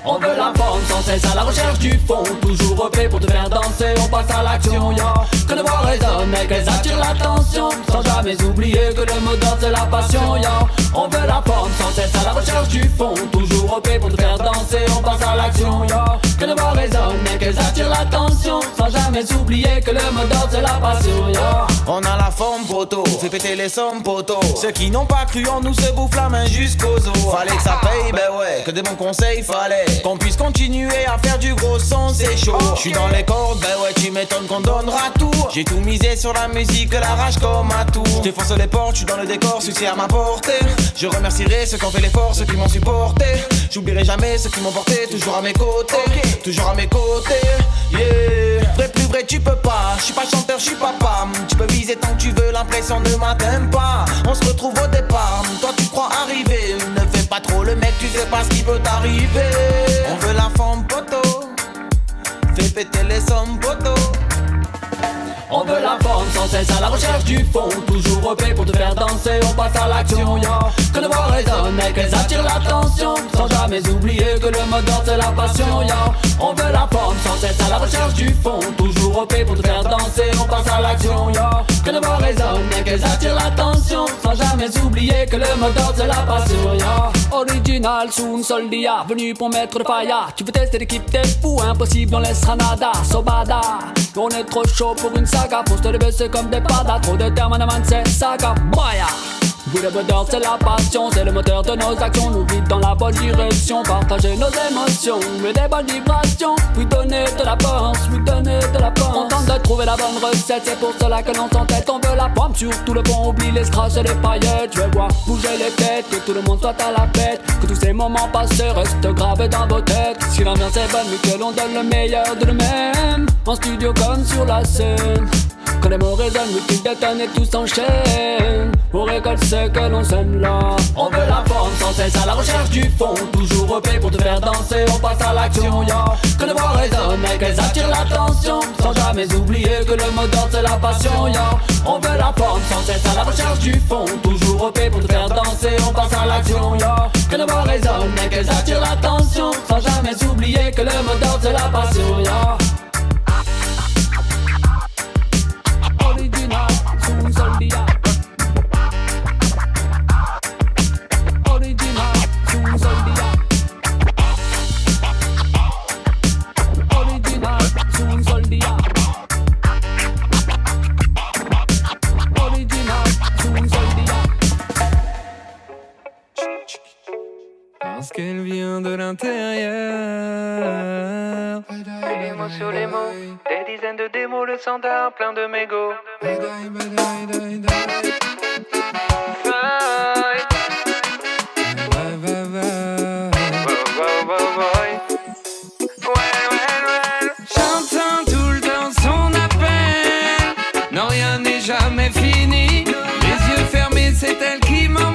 On veut la forme sans cesse à la recherche du fond. Toujours au pour te faire danser, on passe à l'action, yo. Que nos voix résonnent et qu'elles attirent l'attention, sans jamais oublier que le mot d'ordre c'est la passion, yo. On veut la forme sans cesse à la recherche du fond. Toujours au pour te faire danser, on passe à l'action, yo. Que nos voix résonnent et qu'elles attirent l'attention, sans jamais oublier que le mot d'ordre c'est la passion, yo. On a la forme poteau, fait péter les sommes poteau. Ceux qui n'ont pas cru en nous se bouffent la main jusqu'aux os. Fallait que ça paye, ben ouais, que des bons conseils fallait. Qu'on puisse continuer à faire du gros son, c'est chaud. J'suis dans les cordes, ben ouais, tu m'étonnes qu'on donnera tout. J'ai tout misé sur la musique, la rage comme à tout. J'défonce les portes, j'suis dans le décor, succès à ma portée. Je remercierai ceux qui ont fait l'effort, ceux qui m'ont supporté. J'oublierai jamais ceux qui m'ont porté, toujours à mes côtés. Toujours à mes côtés, yeah. Vrai plus vrai, tu peux pas, j'suis pas chanteur, j'suis papa. Tu peux viser tant que tu veux, l'impression ne m'atteint pas. On se retrouve au départ, toi tu crois arriver. Ne fais pas trop le mec, tu sais pas ce qui peut t'arriver. On veut la forme poteau, fais péter les sommes poteau. On veut la forme sans cesse à la recherche du fond. Toujours au pour te faire danser, on passe à l'action, yo. Que nos voix résonnent et qu'elles attirent l'attention, sans jamais oublier que le mot d'ordre c'est la passion, yo. On veut la forme sans cesse à la recherche du fond. Toujours au pour te faire danser, on passe à l'action, yo. Que nos voix résonnent et qu'elles attirent l'attention, sans jamais oublier que le mot d'ordre c'est la passion, yo. Original, sous une soldia, venu pour mettre le faya. Tu veux tester l'équipe, t'es fou, impossible, on laissera nada. Sobada, on est trop chaud pour une saga, pour se lever c'est comme des padas. Trop de termes, man, c'est saga, boya. Oui, le bonheur c'est la passion, c'est le moteur de nos actions. Nous guide dans la bonne direction, partager nos émotions, mais des bonnes vibrations. Oui, donner de la force, oui, donner de la force. On tente de trouver la bonne recette, c'est pour cela que l'on s'entête. On veut la pomme sur tout le pont, oublie les strass et les paillettes. Je veux voir bouger les têtes, que tout le monde soit à la fête. Que tous ces moments passés restent gravés dans vos têtes. Si l'ambiance est bonne, mais que l'on donne le meilleur de nous-mêmes. En studio comme sur la scène. Quand les mots résonnent, le fil détonne et tout s'enchaîne. On récolte ce que l'on sème là. On veut la forme sans cesse à la recherche du fond. Toujours au pour te faire danser, on passe à l'action, yo. Que nos voix résonnent et qu'elles attirent l'attention, sans jamais oublier que le mot d'ordre c'est la passion, yo. On veut la forme sans cesse à la recherche du fond. Toujours au pour te faire danser, on passe à l'action, yo. Que nos voix résonnent et qu'elles attirent l'attention, sans jamais oublier que le mot d'ordre c'est la passion, yo. Original, sous soldia. Original, sous soldia. Original, sous soldia. Original, sous soldia. Parce qu'elle vient de l'intérieur. Les mots sur les mots, des dizaines de démos, le standard plein de mégots. J'entends tout le temps son appel. Non, rien n'est jamais fini. Les yeux fermés, c'est elle qui m'emmène.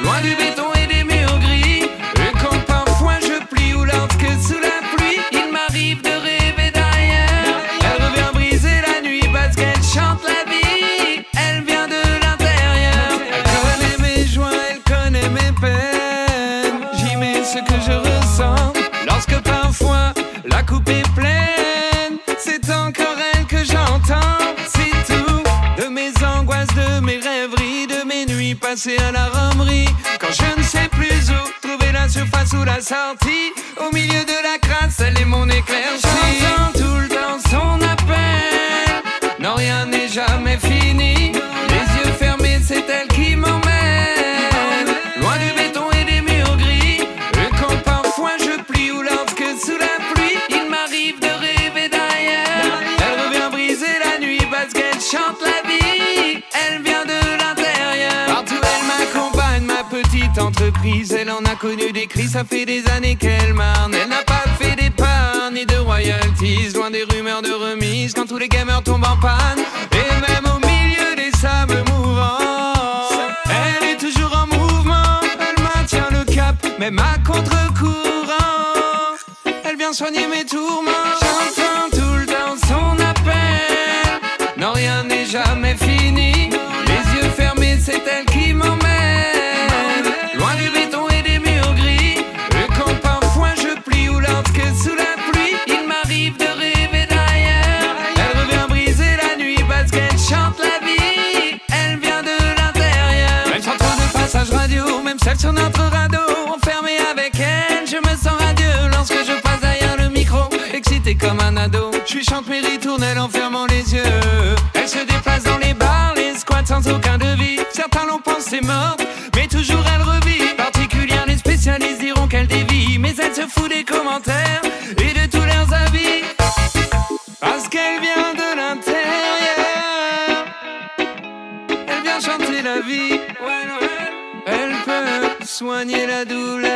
Loin du béton et des murs gris. Et quand parfois je plie ou lorsque sous la pluie il m'arrive de rêver d'ailleurs. Elle revient briser la nuit parce qu'elle chante la vie. Elle vient de l'intérieur. Elle connaît mes joies, elle connaît mes peines. J'y mets ce que je ressens. Lorsque parfois la coupe est pleine, c'est encore elle que j'entends. C'est tout de mes angoisses, de mes rêveries, de mes nuits passées à la romerie. Quand je ne sais plus où trouver la surface ou la sortie, au milieu de la crasse, elle est mon éclaircie. J'entends tout le temps son appel. Non, rien n'est jamais fini. Les yeux fermés, c'est elle qui m'emmène. Loin du béton et des murs gris. Et quand parfois je plie ou lorsque sous la pluie il m'arrive de rêver d'ailleurs. Elle revient briser la nuit parce qu'elle chante la vie. Elle vient de l'intérieur. Partout elle m'accompagne, ma petite entreprise. Elle en a connu des cris, ça fait des années qu'elle marne. Elle n'a pas fait d'épargne ni de royalties. Loin des rumeurs de remise quand tous les gamers tombent en panne. Et même au milieu des sables mouvants, elle est toujours en mouvement. Elle maintient le cap, même à contre-courant. Elle vient soigner mes tourments. J'entends tout le temps son appel. Seul sur notre radeau, enfermé avec elle, je me sens radieux lorsque je passe derrière le micro, excité comme un ado. Je lui chante mes ritournelles en fermant les yeux. Elle se déplace dans les bars, les squats sans aucun devis. Certains l'ont pensée morte, mais toujours elle revit. Particulière, les spécialistes diront qu'elle dévie, mais elle se fout des commentaires et de tous leurs avis. Parce qu'elle vient de l'intérieur, elle vient chanter la vie. Elle peut soigner la douleur.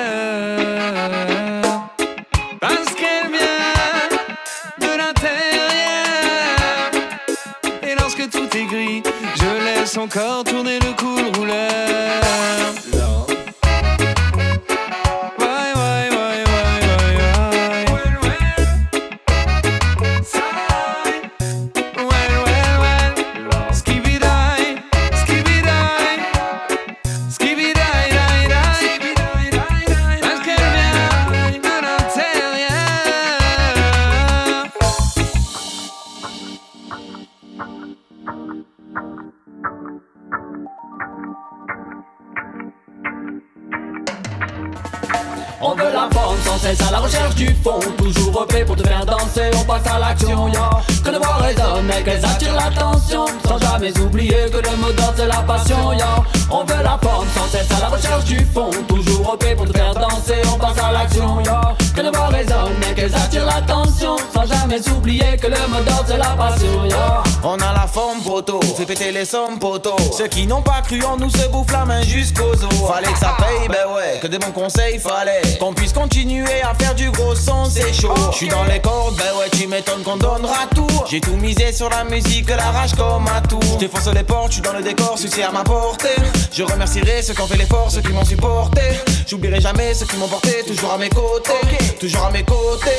Parce qu'elle vient de l'intérieur. Et lorsque tout est gris, je laisse encore tourner le cool rouleur. On veut la forme sans cesse à la recherche du fond. Toujours prêt pour te faire danser, on passe à l'action, yeah. Que nos voix résonnent et qu'elles attirent l'attention, sans jamais oublier que le mot d'ordre c'est la passion, yeah. On veut la forme sans cesse à la recherche du fond. Toujours prêt pour te faire danser, on passe à l'action, yeah. Que nos voix résonnent et qu'elles attirent l'attention, sans jamais oublier que le mot d'ordre c'est la passion, yeah. On a la forme poteau, fait péter les sommes poteau. Ceux qui n'ont pas cru en nous se bouffent la main jusqu'aux os. Fallait que ça paye, ben ouais, que des bons conseils fallait. Qu'on puisse continuer à faire du gros son, c'est chaud. J'suis dans les cordes, ben ouais, tu m'étonnes qu'on donnera tout. J'ai tout misé sur la musique, la rage comme un tour. J'défonce les portes, j'suis dans le décor, succès à ma portée. Je remercierai ceux qui ont fait l'effort, ceux qui m'ont supporté. J'oublierai jamais ceux qui m'ont porté, toujours à mes côtés, toujours à mes côtés,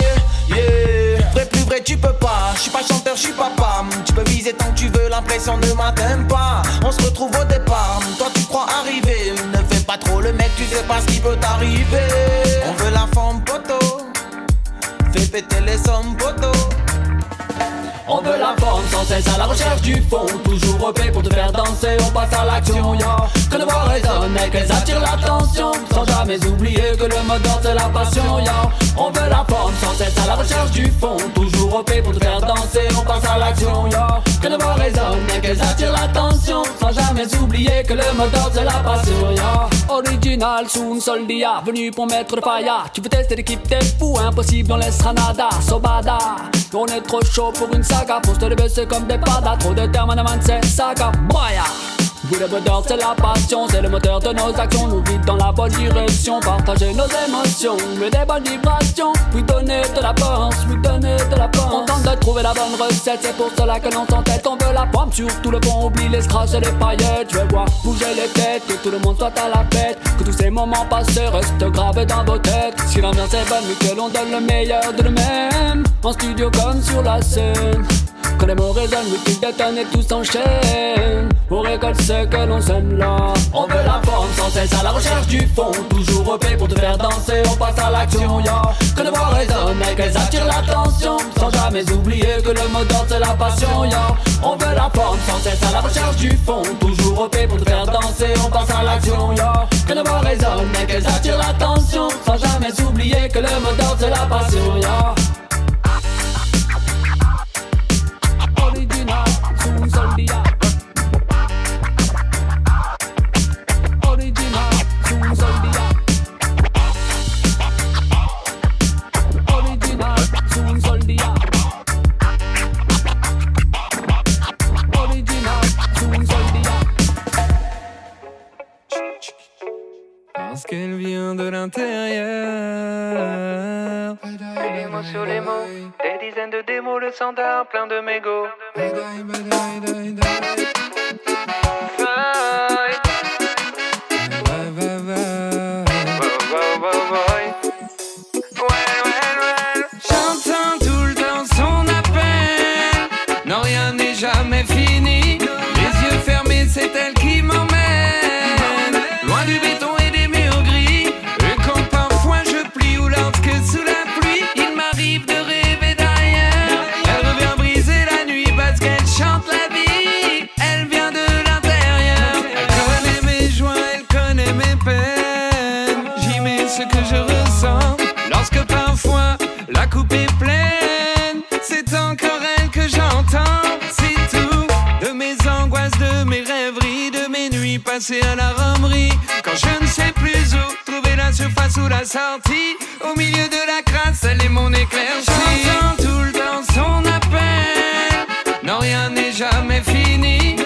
yeah. Vrai plus vrai tu peux pas, j'suis pas chanteur, j'suis papa. Tu peux viser tant que tu veux, l'impression ne m'atteint pas. On se retrouve au départ, toi tu crois arriver. Ne fais pas trop le mec, tu sais pas ce qui peut t'arriver. On veut la forme poteau, fais péter les sommes poteau. On veut la forme sans cesse à la recherche du fond. Toujours repé pour te faire danser, on passe à l'action, yeah. Que nos voix résonnent et qu'elles attirent l'attention, sans jamais oublier que le mot d'ordre c'est la passion, yeah. On veut la forme sans cesse à la recherche du fond. Toujours repé pour te faire danser, on passe à l'action, yeah. Que nos voix résonnent et qu'elles attirent l'attention, sans jamais oublier que le mot d'ordre c'est la passion, yeah. Original sous une seule dia, venu pour mettre le pailla. Tu veux tester l'équipe, t'es fou, impossible, on laissera nada. Sobada, on est trop chaud pour une saga. Pour se lever c'est comme des padas, trop de termes en avant de ces sagas. Boya. Oui, le moteur c'est la passion, c'est le moteur de nos actions. Nous guide dans la bonne direction, partager nos émotions, mais des bonnes vibrations. Lui donner de la force, lui donner de la force. On tente de trouver la bonne recette, c'est pour cela que l'on s'entête. On veut la pomme sur tout le pont, oublie les scratchs et les paillettes. Je veux voir bouger les têtes, que tout le monde soit à la fête, que tous ces moments passés restent gravés dans vos têtes. Si l'ambiance est bonne, mais que l'on donne le meilleur de nous-mêmes, en studio comme sur la scène. Quand les mots résonnent, oui, tout détonne et tout s'enchaîne. On récolte ce que l'on sème là. On veut la forme sans cesse à la recherche du fond. Toujours repé pour te faire danser, on passe à l'action, yeah. Que nos voix résonnent et qu'elles attirent l'attention, sans jamais oublier que le mot d'ordre c'est la passion, yeah. On veut la forme sans cesse à la recherche du fond. Toujours repé pour te faire danser, on passe à l'action, yeah. Que nos voix résonnent et qu'elles attirent l'attention, sans jamais oublier que le mot d'ordre c'est la passion, yeah. Original, sous une seule dia. Original, sous une seule dia. Original, sous une seule dia. Original, sous une seule dia. Parce qu'elle vient de l'intérieur. Des mots sur les mots, des dizaines de démos, le standard plein de mégots. J'entends tout le temps son appel. Non, rien n'est jamais fini. Les yeux fermés, c'est elle qui m'emmène. Loin du béton et des murs gris. Et quand parfois je plie ou lorsque sous la pluie il m'arrive de rêver d'ailleurs, elle revient briser la nuit parce qu'elle chante la vie. Elle vient de l'intérieur. Elle connaît mes joies, elle connaît mes peines. passer à la romerie. Quand je ne sais plus où trouver la surface ou la sortie, au milieu de la crasse, elle est mon éclaircie. J'entends tout le temps son appel, non rien n'est jamais fini.